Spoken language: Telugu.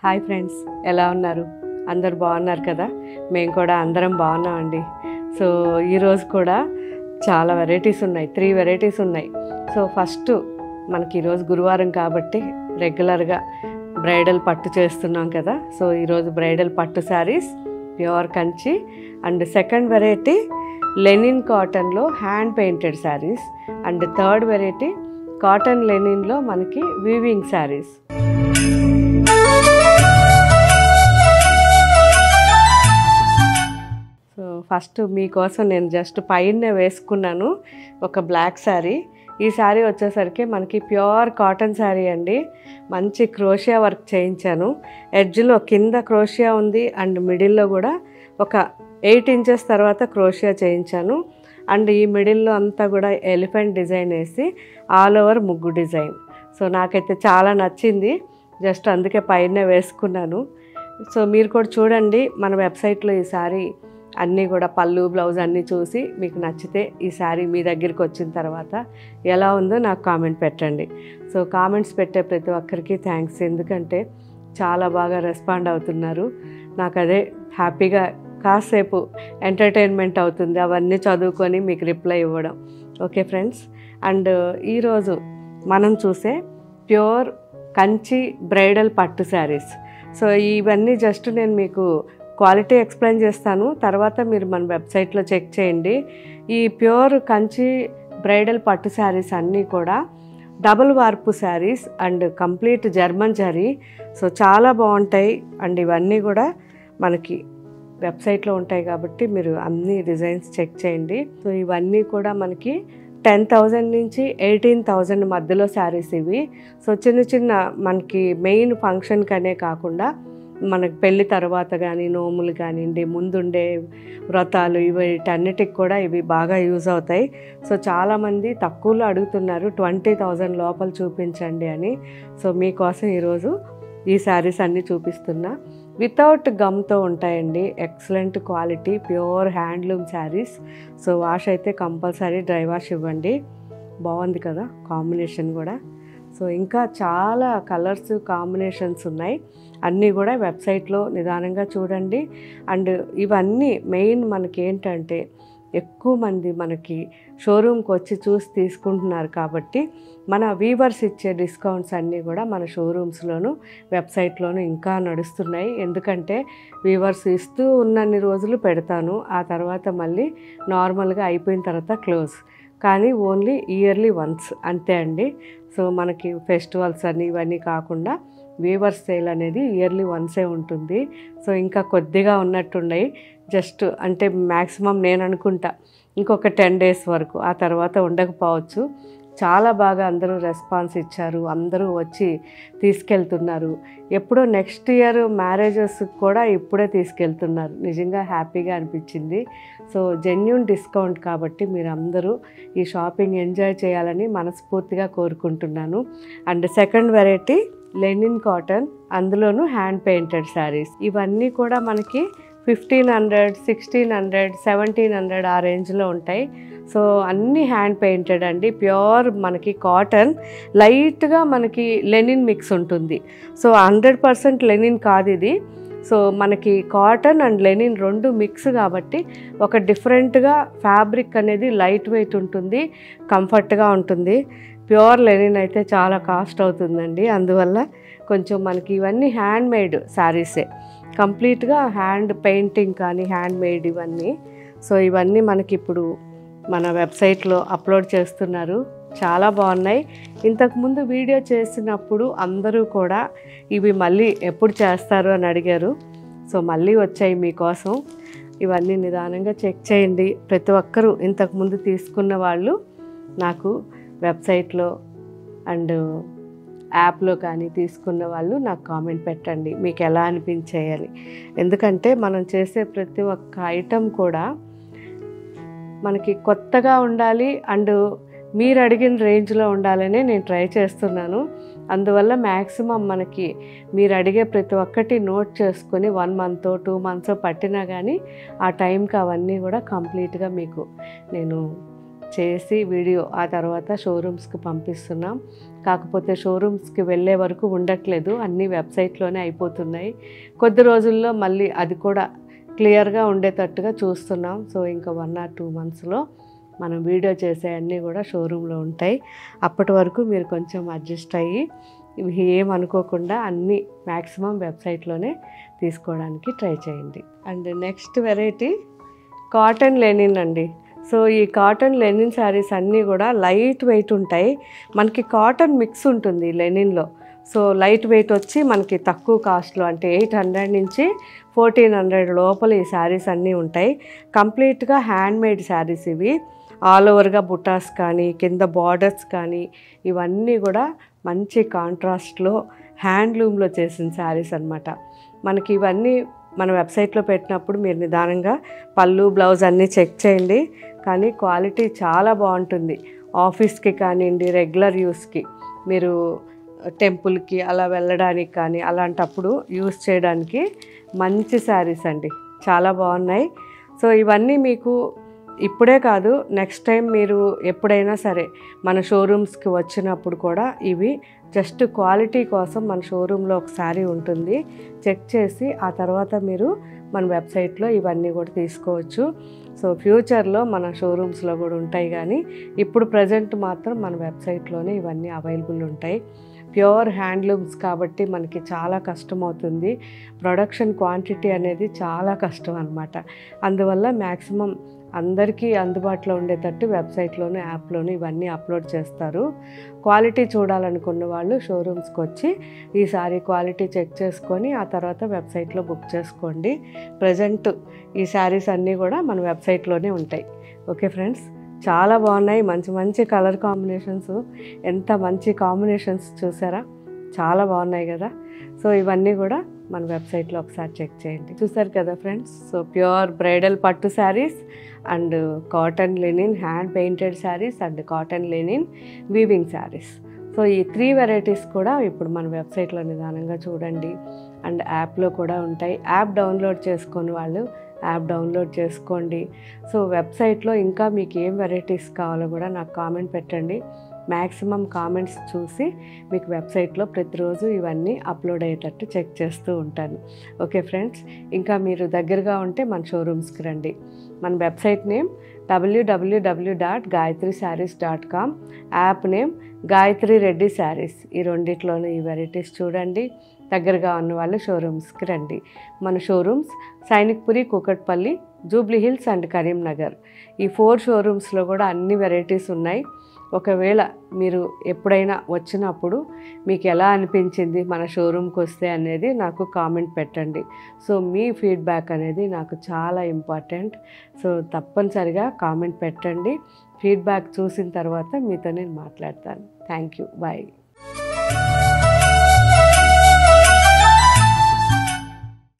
హాయ్ ఫ్రెండ్స్, ఎలా ఉన్నారు? అందరు బాగున్నారు కదా? మేము కూడా అందరం బాగున్నామండి. సో ఈరోజు కూడా చాలా వెరైటీస్ ఉన్నాయి, 3 వెరైటీస్ ఉన్నాయి. సో ఫస్ట్ మనకి ఈరోజు గురువారం కాబట్టి రెగ్యులర్గా బ్రైడల్ పట్టు చేస్తున్నాం కదా. సో ఈరోజు బ్రైడల్ పట్టు saris pure Kanchi. And second variety linen కాటన్లో hand painted saris. And third variety cotton లెనిన్లో మనకి వీవింగ్ శారీస్. సో ఫస్ట్ మీకోసం నేను జస్ట్ పైన వేసుకున్నాను ఒక బ్లాక్ శారీ. ఈ శారీ వచ్చేసరికి మనకి ప్యూర్ కాటన్ శారీ అండి. మంచి క్రోషియా వర్క్ చేయించాను. ఎడ్జ్లో కింద క్రోషియా ఉంది అండ్ మిడిల్లో కూడా ఒక 8 ఇంచెస్ తర్వాత క్రోషియా చేయించాను. అండ్ ఈ మిడిల్లో అంతా కూడా ఎలిఫెంట్ డిజైన్ వేసి ఆల్ ఓవర్ ముగ్గు డిజైన్. సో నాకైతే చాలా నచ్చింది, జస్ట్ అందుకే పైన వేసుకున్నాను. సో మీరు కూడా చూడండి, మన వెబ్సైట్లో ఈ శారీ అన్నీ కూడా పళ్ళు బ్లౌజ్ అన్నీ చూసి మీకు నచ్చితే ఈ శారీ మీ దగ్గరికి వచ్చిన తర్వాత ఎలా ఉందో నాకు కామెంట్ పెట్టండి. సో కామెంట్స్ పెట్టే ప్రతి ఒక్కరికి థ్యాంక్స్, ఎందుకంటే చాలా బాగా రెస్పాండ్ అవుతున్నారు. నాకు అదే హ్యాపీగా కాసేపు ఎంటర్టైన్మెంట్ అవుతుంది అవన్నీ చదువుకొని మీకు రిప్లై ఇవ్వడం. ఓకే ఫ్రెండ్స్, అండ్ ఈరోజు మనం చూసే ప్యూర్ కంచి బ్రైడల్ పట్టు శారీస్. సో ఇవన్నీ జస్ట్ నేను మీకు క్వాలిటీ ఎక్స్ప్లెయిన్ చేస్తాను, తర్వాత మీరు మన వెబ్సైట్లో చెక్ చేయండి. ఈ ప్యూర్ కంచి బ్రైడల్ పట్టు శారీస్ అన్నీ కూడా డబుల్ వార్పు saris and complete German zari. So చాలా బాగుంటాయి. అండ్ ఇవన్నీ కూడా మనకి వెబ్సైట్లో ఉంటాయి కాబట్టి మీరు అన్ని డిజైన్స్ చెక్ చేయండి. సో ఇవన్నీ కూడా మనకి 10,000 నుంచి 18,000 మధ్యలో శారీస్ ఇవి. సో చిన్న చిన్న మనకి మెయిన్ ఫంక్షన్కి అనే కాకుండా మనకి పెళ్ళి తర్వాత కానీ, నోములు కానివ్వండి, ముందుండే వ్రతాలు, వీటన్నిటికి కూడా ఇవి బాగా యూజ్ అవుతాయి. సో చాలామంది తక్కువలో అడుగుతున్నారు 20,000 లోపల చూపించండి అని. సో మీకోసం ఈరోజు ఈ శారీస్ అన్నీ చూపిస్తున్నా. వితౌట్ గమ్తో ఉంటాయండి, excellent quality pure handloom saris. So wash అయితే కంపల్సరీ డ్రై వాష్ ఇవ్వండి. బాగుంది కదా కాంబినేషన్ కూడా. సో ఇంకా చాలా కలర్స్ కాంబినేషన్స్ ఉన్నాయి, అన్నీ కూడా వెబ్సైట్లో నిదానంగా చూడండి. అండ్ ఇవన్నీ మెయిన్ మనకి ఏంటంటే ఎక్కువ మంది మనకి షోరూమ్కి వచ్చి చూసి తీసుకుంటున్నారు కాబట్టి మన వీవర్స్ ఇచ్చే డిస్కౌంట్స్ అన్నీ కూడా మన షోరూమ్స్లోను వెబ్సైట్లోనూ ఇంకా నడుస్తున్నాయి. ఎందుకంటే వీవర్స్ ఇస్తూ ఉన్నన్ని రోజులు పెడతాను, ఆ తర్వాత మళ్ళీ నార్మల్గా అయిపోయిన తర్వాత క్లోజ్. కానీ ఓన్లీ ఇయర్లీ వన్స్ అంతే అండి. సో మనకి ఫెస్టివల్స్ అని ఇవన్నీ కాకుండా వీవర్స్ సేల్ అనేది ఇయర్లీ వన్సే ఉంటుంది. సో ఇంకా కొద్దిగా ఉన్నట్టున్నాయి, జస్ట్ అంటే మ్యాక్సిమం నేను అనుకుంటా ఇంకొక 10 days వరకు, ఆ తర్వాత ఉండకపోవచ్చు. చాలా బాగా అందరూ రెస్పాన్స్ ఇచ్చారు, అందరూ వచ్చి తీసుకెళ్తున్నారు. ఎప్పుడో నెక్స్ట్ ఇయర్ మ్యారేజెస్ కూడా ఇప్పుడే తీసుకెళ్తున్నారు. నిజంగా హ్యాపీగా అనిపించింది. సో జెన్యూన్ డిస్కౌంట్ కాబట్టి మీరు అందరూ ఈ షాపింగ్ ఎంజాయ్ చేయాలని మనస్ఫూర్తిగా కోరుకుంటున్నాను. And second variety linen cotton, అందులోనూ హ్యాండ్ పెయింటెడ్ శారీస్. ఇవన్నీ కూడా మనకి 1500, 1600, 1700 ఆ రేంజ్లో ఉంటాయి. సో అన్నీ హ్యాండ్ పెయింటెడ్ అండి. ప్యూర్ మనకి కాటన్, లైట్గా మనకి లెనిన్ మిక్స్ ఉంటుంది. సో 100% లెనిన్ కాదు ఇది. సో మనకి కాటన్ అండ్ లెనిన్ 2 మిక్స్ కాబట్టి ఒక డిఫరెంట్గా ఫ్యాబ్రిక్ అనేది లైట్ వెయిట్ ఉంటుంది, కంఫర్ట్గా ఉంటుంది. ప్యూర్ లెనిన్ అయితే చాలా కాస్ట్ అవుతుందండి, అందువల్ల కొంచెం మనకి ఇవన్నీ హ్యాండ్ మేడ్ శారీసే, కంప్లీట్గా హ్యాండ్ పెయింటింగ్ కానీ హ్యాండ్ మేడ్ ఇవన్నీ. సో ఇవన్నీ మనకి ఇప్పుడు మన వెబ్సైట్లో అప్లోడ్ చేస్తున్నారు, చాలా బాగున్నాయి. ఇంతకుముందు వీడియో చేసినప్పుడు అందరూ కూడా ఇవి మళ్ళీ ఎప్పుడు చేస్తారు అని అడిగారు. సో మళ్ళీ వచ్చాయి మీకోసం. ఇవన్నీ నిదానంగా చెక్ చేయండి. ప్రతి ఒక్కరూ ఇంతకుముందు తీసుకున్న వాళ్ళు నాకు వెబ్సైట్లో అండ్ యాప్లో కానీ తీసుకున్న వాళ్ళు నాకు కామెంట్ పెట్టండి మీకు ఎలా అనిపించాయని. ఎందుకంటే మనం చేసే ప్రతి ఒక్క ఐటెం కూడా మనకి కొత్తగా ఉండాలి అండ్ మీరు అడిగిన రేంజ్లో ఉండాలనే నేను ట్రై చేస్తున్నాను. అందువల్ల మ్యాక్సిమం మనకి మీరు అడిగే ప్రతి ఒక్కటి నోట్ చేసుకొని 1 month 2 months పట్టినా కానీ ఆ టైంకి అవన్నీ కూడా కంప్లీట్గా మీకు నేను చేసి వీడియో ఆ తర్వాత షోరూమ్స్కి పంపిస్తున్నాం. కాకపోతే షోరూమ్స్కి వెళ్ళే వరకు ఉండట్లేదు, అన్నీ వెబ్సైట్లోనే అయిపోతున్నాయి. కొద్ది రోజుల్లో మళ్ళీ అది కూడా క్లియర్గా ఉండేటట్టుగా చూస్తున్నాం. సో ఇంకా 1 or 2 monthsలో మనం వీడియో చేసే అన్నీ కూడా షోరూంలో ఉంటాయి. అప్పటి వరకు మీరు కొంచెం అడ్జస్ట్ అయ్యి ఏమనుకోకుండా అన్నీ మ్యాక్సిమం వెబ్సైట్లోనే తీసుకోవడానికి ట్రై చేయండి. And next variety cotton Lenin అండి. సో ఈ కాటన్ లెనిన్ శారీస్ అన్నీ కూడా లైట్ వెయిట్ ఉంటాయి. మనకి కాటన్ మిక్స్ ఉంటుంది లెనిన్లో. సో లైట్ వెయిట్ వచ్చి మనకి తక్కువ కాస్ట్లో అంటే 800 నుంచి 1400 లోపల ఈ శారీస్ అన్నీ ఉంటాయి. కంప్లీట్గా హ్యాండ్మేడ్ శారీస్ ఇవి. ఆల్ ఓవర్గా బుటాస్ కానీ కింద బార్డర్స్ కానీ ఇవన్నీ కూడా మంచి కాంట్రాస్ట్లో హ్యాండ్లూమ్లో చేసిన శారీస్ అన్నమాట. మనకి ఇవన్నీ మన వెబ్సైట్లో పెట్టినప్పుడు మీరు నిదానంగా పళ్ళు బ్లౌజ్ అన్నీ చెక్ చేయండి. కానీ క్వాలిటీ చాలా బాగుంటుంది. ఆఫీస్కి కానివ్వండి, రెగ్యులర్ యూస్కి, మీరు టెంపుల్కి అలా వెళ్ళడానికి కానీ అలాంటప్పుడు యూస్ చేయడానికి మంచి శారీస్ అండి, చాలా బాగున్నాయి. సో ఇవన్నీ మీకు ఇప్పుడే కాదు, నెక్స్ట్ టైం మీరు ఎప్పుడైనా సరే మన షోరూమ్స్కి వచ్చినప్పుడు కూడా ఇవి జస్ట్ క్వాలిటీ కోసం మన షోరూంలో ఒక శారీ ఉంటుంది, చెక్ చేసి ఆ తర్వాత మీరు మన వెబ్సైట్లో ఇవన్నీ కూడా తీసుకోవచ్చు. సో ఫ్యూచర్లో మన షోరూమ్స్లో కూడా ఉంటాయి, కానీ ఇప్పుడు ప్రజెంట్ మాత్రం మన వెబ్సైట్లోనే ఇవన్నీ అవైలబుల్ ఉంటాయి. ప్యూర్ హ్యాండ్లూమ్స్ కాబట్టి మనకి చాలా కష్టం అవుతుంది. ప్రొడక్షన్ క్వాంటిటీ అనేది చాలా కష్టం అన్నమాట. అందువల్ల మ్యాక్సిమం అందరికీ అందుబాటులో ఉండేటట్టు వెబ్సైట్లోనే యాప్లోనే ఇవన్నీ అప్లోడ్ చేస్తారు. క్వాలిటీ చూడాలనుకున్న వాళ్ళు షోరూమ్స్కి వచ్చి ఈ సారీ క్వాలిటీ చెక్ చేసుకొని ఆ తర్వాత వెబ్సైట్లో బుక్ చేసుకోండి. ప్రజెంట్ ఈ శారీస్ అన్నీ కూడా మన వెబ్సైట్లోనే ఉంటాయి. ఓకే ఫ్రెండ్స్, చాలా బాగున్నాయి. మంచి మంచి కలర్ కాంబినేషన్స్, ఎంత మంచి కాంబినేషన్స్ చూసారా, చాలా బాగున్నాయి కదా. సో ఇవన్నీ కూడా మన వెబ్సైట్లో ఒకసారి చెక్ చేయండి. చూసారు కదా ఫ్రెండ్స్, సో ప్యూర్ బ్రైడల్ పట్టు saris and cotton Lenin hand painted saris and cotton Lenin weaving saris. So ఈ 3 వెరైటీస్ కూడా ఇప్పుడు మన వెబ్సైట్లో నిదానంగా చూడండి. అండ్ యాప్లో కూడా ఉంటాయి. యాప్ డౌన్లోడ్ చేసుకొని వాళ్ళు యాప్ డౌన్లోడ్ చేసుకోండి. సో వెబ్సైట్లో ఇంకా మీకు ఏం వెరైటీస్ కావాలో కూడా నాకు కామెంట్ పెట్టండి. మ్యాక్సిమం కామెంట్స్ చూసి మీకు వెబ్సైట్లో ప్రతిరోజు ఇవన్నీ అప్లోడ్ అయ్యేటట్టు చెక్ చేస్తూ ఉంటాను. ఓకే ఫ్రెండ్స్, ఇంకా మీరు దగ్గరగా ఉంటే మన షోరూమ్స్కి రండి. మన website name www.gayatrisarees.com, app name Gayatri Reddy saris. ఈ రెండిట్లోనూ ఈ వెరైటీస్ చూడండి. దగ్గరగా ఉన్న వాళ్ళు షోరూమ్స్కి రండి. మన showrooms Sainikpuri, Kukatpally, Jubilee hills and Karimnagar. ఈ 4 షోరూమ్స్లో కూడా అన్ని వెరైటీస్ ఉన్నాయి. ఒకవేళ మీరు ఎప్పుడైనా వచ్చినప్పుడు మీకు ఎలా అనిపించింది మన షోరూమ్కి వస్తే అనేది నాకు కామెంట్ పెట్టండి. సో మీ ఫీడ్బ్యాక్ అనేది నాకు చాలా ఇంపార్టెంట్. సో తప్పనిసరిగా కామెంట్ పెట్టండి. ఫీడ్బ్యాక్ చూసిన తర్వాత మీతో నేను మాట్లాడతాను. Thank you, bye.